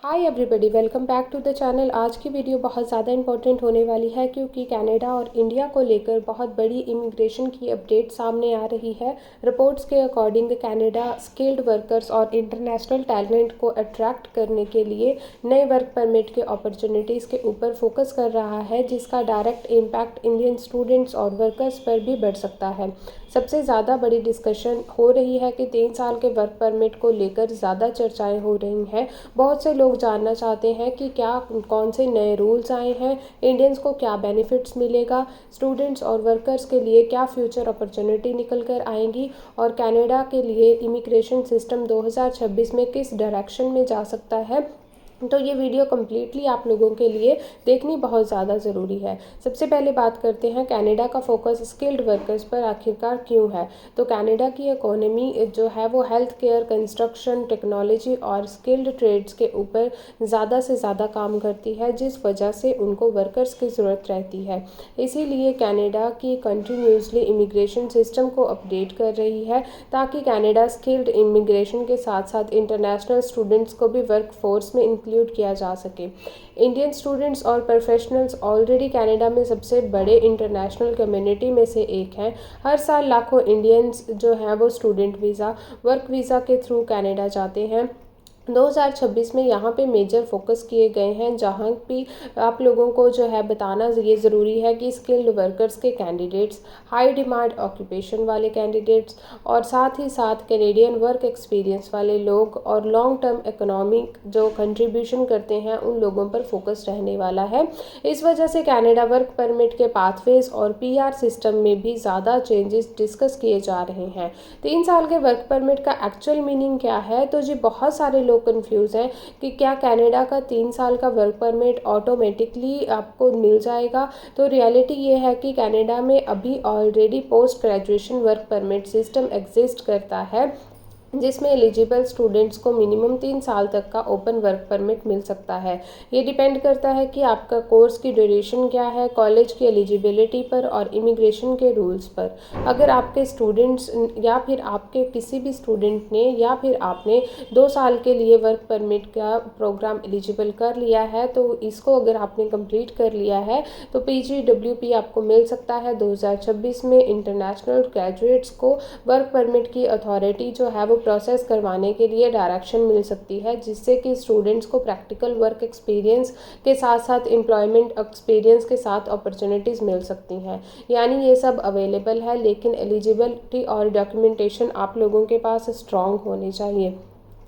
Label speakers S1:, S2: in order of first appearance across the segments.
S1: Hi everybody, welcome back to the channel. आज की video बहुत ज़्यादा इंपॉर्टेंट होने वाली है क्योंकि कनाडा और इंडिया को लेकर बहुत बड़ी इमिग्रेशन की अपडेट सामने आ रही है। रिपोर्ट्स के अकॉर्डिंग कनाडा स्किल्ड वर्कर्स और इंटरनेशनल टैलेंट को अट्रैक्ट करने के लिए नए वर्क परमिट के अपॉर्चुनिटीज़ के ऊपर फोकस कर रहा है, जिसका डायरेक्ट इम्पैक्ट इंडियन स्टूडेंट्स और वर्कर्स पर भी बढ़ सकता है। सबसे ज़्यादा बड़ी डिस्कशन हो रही है कि 3 साल के वर्क परमिट को लेकर ज़्यादा चर्चाएँ हो रही हैं। बहुत से लोग जानना चाहते हैं कि क्या कौन से नए रूल्स आए हैं, इंडियंस को क्या बेनिफिट्स मिलेगा, स्टूडेंट्स और वर्कर्स के लिए क्या फ्यूचर अपॉर्चुनिटी निकल कर आएंगी और कनाडा के लिए इमिग्रेशन सिस्टम 2026 में किस डायरेक्शन में जा सकता है। तो ये वीडियो कम्प्लीटली आप लोगों के लिए देखनी बहुत ज़्यादा ज़रूरी है। सबसे पहले बात करते हैं कनाडा का फोकस स्किल्ड वर्कर्स पर आखिरकार क्यों है। तो कनाडा की इकोनॉमी जो है वो हेल्थ केयर, कंस्ट्रक्शन, टेक्नोलॉजी और स्किल्ड ट्रेड्स के ऊपर ज़्यादा से ज़्यादा काम करती है, जिस वजह से उनको वर्कर्स की ज़रूरत रहती है। इसीलिए कनाडा की कंटिन्यूसली इमिग्रेशन सिस्टम को अपडेट कर रही है ताकि कनाडा स्किल्ड इमिग्रेशन के साथ साथ इंटरनेशनल स्टूडेंट्स को भी वर्क फोर्स में इंक्लूड किया जा सके। इंडियन स्टूडेंट्स और प्रोफेशनल्स ऑलरेडी कनाडा में सबसे बड़े इंटरनेशनल कम्युनिटी में से एक हैं। हर साल लाखों इंडियंस जो हैं वो स्टूडेंट वीज़ा, वर्क वीज़ा के थ्रू कनाडा जाते हैं। 2026 में यहाँ पे मेजर फोकस किए गए हैं, जहाँ भी आप लोगों को जो है बताना ये ज़रूरी है कि स्किल्ड वर्कर्स के कैंडिडेट्स, हाई डिमांड ऑक्यूपेशन वाले कैंडिडेट्स और साथ ही साथ कैनेडियन वर्क एक्सपीरियंस वाले लोग और लॉन्ग टर्म इकोनॉमिक जो कंट्रीब्यूशन करते हैं उन लोगों पर फोकस रहने वाला है। इस वजह से कनाडा वर्क परमिट के पाथवेज और पीआर सिस्टम में भी ज़्यादा चेंजेस डिस्कस किए जा रहे हैं। 3 साल के वर्क परमिट का एक्चुअल मीनिंग क्या है? तो जी बहुत सारे लोग कंफ्यूज हैं कि क्या कनाडा का 3 साल का वर्क परमिट ऑटोमेटिकली आपको मिल जाएगा। तो रियलिटी ये है कि कनाडा में अभी already post graduation work permit system exist करता है, जिसमें एलिजिबल स्टूडेंट्स को मिनिमम 3 साल तक का ओपन वर्क परमिट मिल सकता है। ये डिपेंड करता है कि आपका कोर्स की ड्यूरेशन क्या है, कॉलेज की एलिजिबिलिटी पर और इमिग्रेशन के रूल्स पर। अगर आपके स्टूडेंट्स या फिर आपके किसी भी स्टूडेंट ने या फिर आपने 2 साल के लिए वर्क परमिट का प्रोग्राम एलिजिबल कर लिया है, तो इसको अगर आपने कंप्लीट कर लिया है तो PGWP आपको मिल सकता है। 2026 में इंटरनेशनल ग्रेजुएट्स को वर्क परमिट की अथॉरिटी जो है वो प्रोसेस करवाने के लिए डायरेक्शन मिल सकती है, जिससे कि स्टूडेंट्स को प्रैक्टिकल वर्क एक्सपीरियंस के साथ साथ एम्प्लॉयमेंट एक्सपीरियंस के साथ अपॉर्चुनिटीज़ मिल सकती हैं। यानी ये सब अवेलेबल है, लेकिन एलिजिबिलिटी और डॉक्यूमेंटेशन आप लोगों के पास स्ट्रॉन्ग होने चाहिए।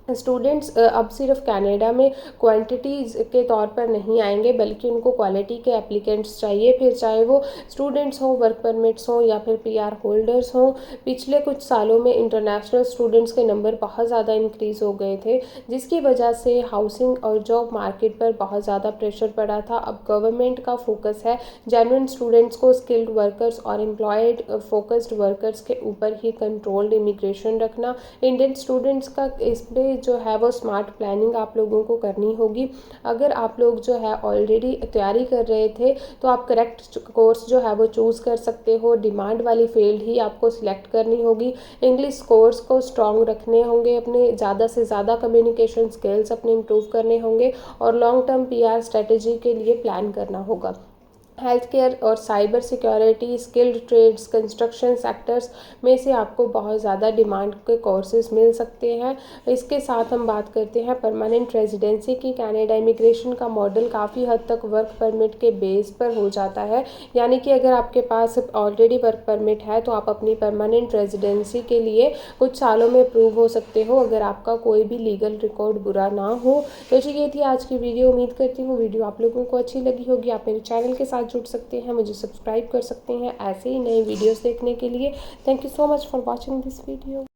S1: स्टूडेंट्स अब सिर्फ कनाडा में क्वांटिटीज़ के तौर पर नहीं आएंगे, बल्कि उनको क्वालिटी के एप्लीकेंट्स चाहिए, फिर चाहे वो स्टूडेंट्स हों, वर्क परमिट्स हों या फिर पीआर होल्डर्स हों। पिछले कुछ सालों में इंटरनेशनल स्टूडेंट्स के नंबर बहुत ज़्यादा इंक्रीज़ हो गए थे, जिसकी वजह से हाउसिंग और जॉब मार्केट पर बहुत ज़्यादा प्रेशर पड़ा था। अब गवर्नमेंट का फोकस है जेन्युइन स्टूडेंट्स को स्किल्ड वर्कर्स और एम्प्लॉयड फोकस्ड वर्कर्स के ऊपर ही कंट्रोल्ड इमिग्रेशन रखना। इंडियन स्टूडेंट्स का इसमें जो है वो स्मार्ट प्लानिंग आप लोगों को करनी होगी। अगर आप लोग जो है ऑलरेडी तैयारी कर रहे थे तो आप करेक्ट कोर्स जो है वो चूज़ कर सकते हो। डिमांड वाली फील्ड ही आपको सिलेक्ट करनी होगी। इंग्लिश कोर्स को स्ट्रॉन्ग रखने होंगे, अपने ज़्यादा से ज़्यादा कम्युनिकेशन स्किल्स अपने इम्प्रूव करने होंगे और लॉन्ग टर्म पीआर स्ट्रेटजी के लिए प्लान करना होगा। हेल्थ केयर और cyber security, skilled trades, construction sectors में से आपको बहुत ज़्यादा डिमांड के कोर्सेज मिल सकते हैं। इसके साथ हम बात करते हैं परमानेंट रेजिडेंसी की। कनाडा इमिग्रेशन का मॉडल काफ़ी हद तक वर्क परमिट के बेस पर हो जाता है, यानी कि अगर आपके पास ऑलरेडी वर्क परमिट है तो आप अपनी परमानेंट रेजिडेंसी के लिए कुछ सालों में प्रूव हो सकते हो, अगर आपका कोई भी लीगल रिकॉर्ड बुरा ना हो। तो ये थी आज की वीडियो। उम्मीद करती हूँ वीडियो आप लोगों को अच्छी लगी होगी। आप मेरे चैनल के साथ जुड़ सकते हैं, मुझे सब्सक्राइब कर सकते हैं ऐसे ही नए वीडियोस देखने के लिए। Thank you so much for watching this video.